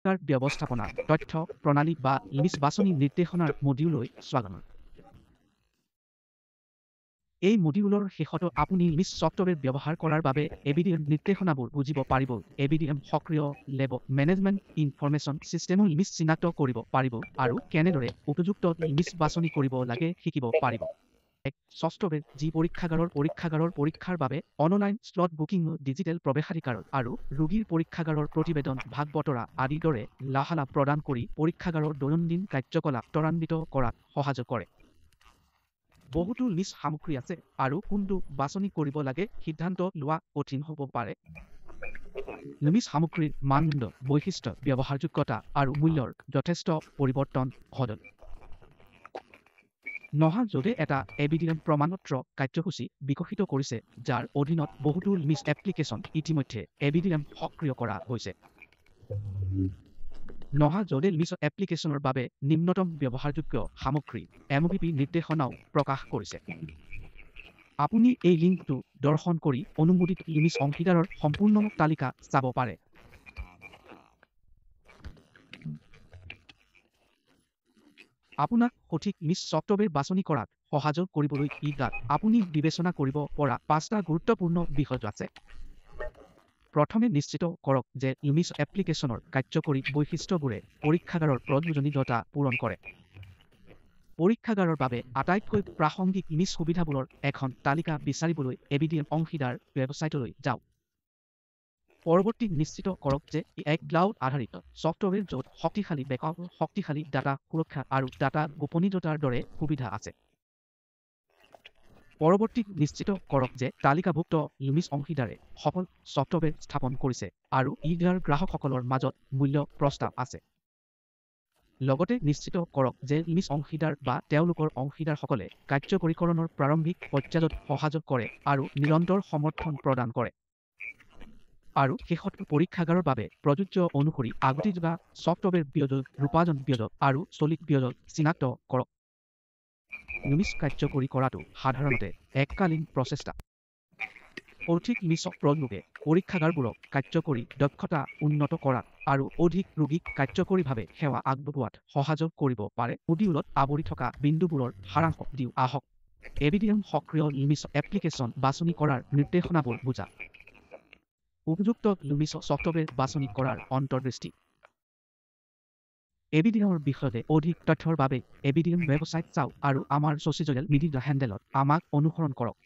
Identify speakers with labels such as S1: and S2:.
S1: পৰীক্ষাৰ ব্যৱস্থাপনা তথ্য প্ৰণালী বা লিমিছ বাছনি নিৰ্দেশনাৰ মডিউললৈ স্বাগতম। এই মডিউলৰ শেষত আপুনি লিমিছ ছফ্টৱেৰ ব্যৱহাৰ কৰাৰ বাবে এবিডিএম নিৰ্দেশনাবোৰ বুজিব পাৰিব। এবিডিএম সক্ৰিয় লেব মেনেজমেণ্ট ইনফৰমেশ্যন চিষ্টেমৰ লিমিছ চিনাক্ত কৰিব পাৰিব আৰু কেনেদৰে উপযুক্ত লিমিছ বাছনি কৰিব লাগে শিকিব পাৰিব। এক ছফ্টৱেৰ যি পৰীক্ষাগাৰৰ পৰীক্ষাৰ বাবে অনলাইন স্লট বুকিং ডিজিটেল প্ৰৱেশাধিকাৰ আৰু ৰোগীৰ পৰীক্ষাগাৰৰ প্ৰতিবেদন ভাগ বতৰা আদিৰ দৰে লাভালাভ প্ৰদান কৰি পৰীক্ষাগাৰৰ দৈনন্দিন কাৰ্যকলাপ ত্বৰান্বিত কৰাত সহায় কৰে। বহুতো লিমিছ সামগ্ৰী আছে আৰু কোনটো বাছনি কৰিব লাগে সিদ্ধান্ত লোৱা কঠিন হ'ব পাৰে। লিমিছ সামগ্ৰীৰ মানদণ্ড বৈশিষ্ট্য ব্যৱহাৰযোগ্যতা আৰু মূল্যৰ যথেষ্ট পৰিৱৰ্তন ঘটে। নহাজদে এটা এবিডিএম প্ৰমাণপত্ৰ কাৰ্যসূচী বিকশিত কৰিছে যাৰ অধীনত বহুতো লিমিছ এপ্লিকেশ্যন ইতিমধ্যে এবিডিএম সক্ৰিয় কৰা হৈছে। নহাজদে লিমিছ এপ্লিকেশ্যনৰ বাবে নিম্নতম ব্যৱহাৰযোগ্য সামগ্ৰী MVP নিৰ্দেশনাও প্ৰকাশ কৰিছে। আপুনি এই লিংকটো দৰ্শন কৰি অনুমোদিত লিমিছ অংশীদাৰৰ সম্পূৰ্ণ তালিকা চাব পাৰে। আপোনাক সঠিক লিমিছ ছফ্টৱেৰ বাছনি কৰাত সহায় কৰিবলৈ ইয়াত আপুনি বিবেচনা কৰিব পৰা 5টা গুৰুত্বপূৰ্ণ বিষয় আছে। প্ৰথমে নিশ্চিত কৰক যে লিমিছ এপ্লিকেশ্যনৰ কাৰ্যকৰী বৈশিষ্ট্যবোৰে পৰীক্ষাগাৰৰ প্ৰয়োজনীয়তা পূৰণ কৰে। পৰীক্ষাগাৰৰ বাবে আটাইতকৈ প্ৰাসংগিক লিমিছ সুবিধাবোৰৰ এখন তালিকা বিচাৰিবলৈ এবিডিএম অংশীদাৰ ৱেবছাইটলৈ যাওক। পৰৱৰ্তী নিশ্চিত কৰক যে এক ক্লাউড আধাৰিত ছফ্টৱেৰ য'ত শক্তিশালী বেকআপ শক্তিশালী ডাটা সুৰক্ষা আৰু ডাটা গোপনীয়তাৰ দৰে সুবিধা আছে। পৰৱৰ্তী নিশ্চিত কৰক যে তালিকাভুক্ত লিমিছ অংশীদাৰে সফল ছফ্টৱেৰ স্থাপন কৰিছে আৰু ইয়াৰ গ্ৰাহকসকলৰ মাজত মূল্য প্ৰস্তাৱ আছে। লগতে নিশ্চিত কৰক যে লিমিছ অংশীদাৰ বা তেওঁলোকৰ অংশীদাৰসকলে কাৰ্যকৰীকৰণৰ প্ৰাৰম্ভিক পৰ্যায়ত সহায় কৰে আৰু নিৰন্তৰ সমৰ্থন প্ৰদান কৰে। আৰু শেষত পৰীক্ষাগাৰৰ বাবে প্ৰযোজ্য অনুসৰি আগতীয়া ছফ্টৱেৰ ব্যয় ৰূপায়ণ ব্যয় আৰু চলিত ব্যয় চিনাক্ত কৰক। লিমিছ কাৰ্যকৰী কৰাটো সাধাৰণতে এককালীন প্ৰচেষ্টা। সঠিক লিমিছ প্ৰয়োগে পৰীক্ষাগাৰবোৰক কাৰ্যকৰী দক্ষতা উন্নত কৰাত আৰু অধিক ৰোগীক কাৰ্যকৰীভাৱে সেৱা আগবঢ়োৱাত সহায় কৰিব পাৰে। মডিউলত আৱৰি থকা বিন্দুবোৰৰ সাৰাংশ দিওঁ আহক। এবিডিএম সক্ৰিয় লিমিছ এপ্লিকেশ্যন বাছনি কৰাৰ নিৰ্দেশনাবোৰ বুজা। উপযুক্ত লিমিছ ছফ্টৱেৰ বাছনি কৰাৰ অন্তৰ্দৃষ্টি। এবিডিএমৰ বিষয়ে অধিক তথ্যৰ বাবে এবিডিএম ৱেবছাইট চাওক আৰু আমাৰ ছ'চিয়েল মিডিয়া হেণ্ডেলত আমাক অনুসৰণ কৰক।